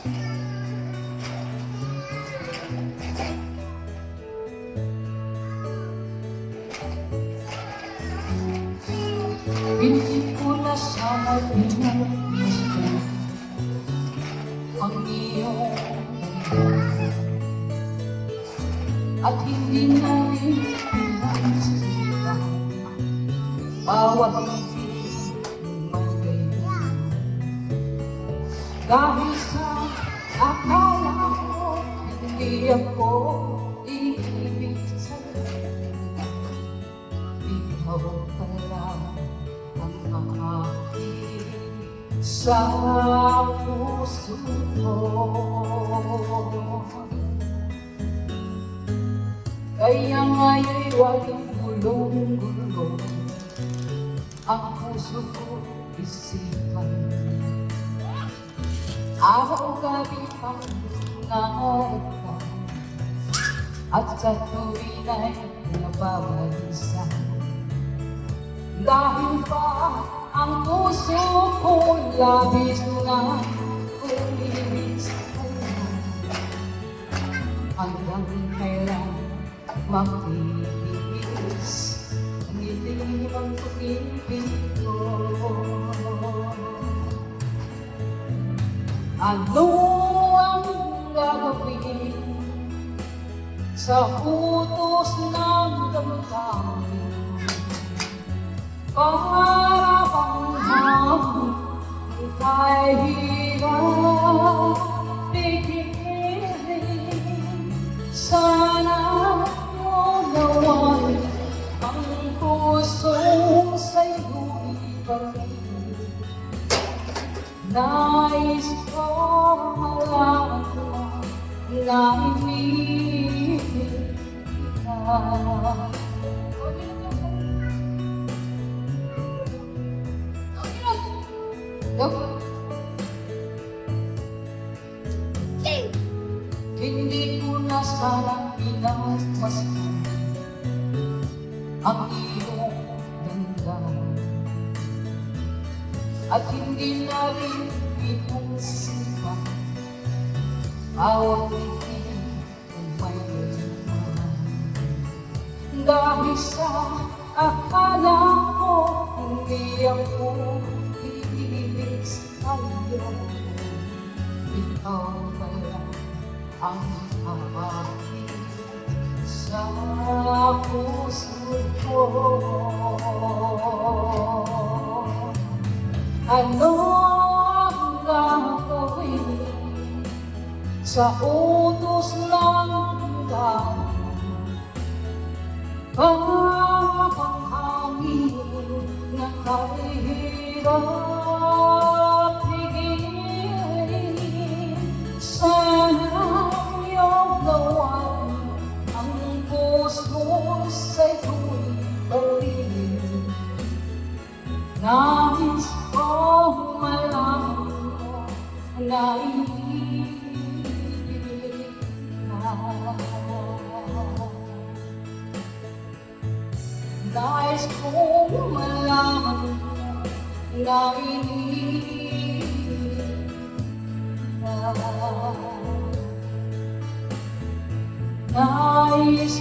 Hindi ko na sana pinag-gusto ang iyong at hindi na rin pinagsipan bawat magayang dahil sa akala ko hindi ako iibig sa'yo. Ikaw pala ang aking sa puso ko. Kaya nga'y walang gulong-gulong ang puso ko isipan. Araw-gabi pang nangarap at sa tuwin ay nababalisan. Dahil pa ang puso ko labis na umiibig sa kanya. Hanggang kailan magtitiis ang ilim ang pag-ibig ko. Ano ang gagawin sa utos ng damdamin para bang kahirap pigilan? Sana naman ang pusong sa'yo'y ibalik. Nais ko malaman mo na ibig ka. Hindi ko na sana pinagmasdan ang iyong ganda at hindi na rin pinagsipan bawat ngiti kung may naman. Dahil sa akala ko hindi ako iibig sa'yo. Ikaw pala ang aking sa puso ko. Ano ang gagawin sa utos ng damdamin para bang hangin na kahirap higilin? Sana iyong gawan ang puso sa'yo'y balikin. Nais ko malaman mo na ibig ka. Nais ko malaman mo na ibig ka. Nais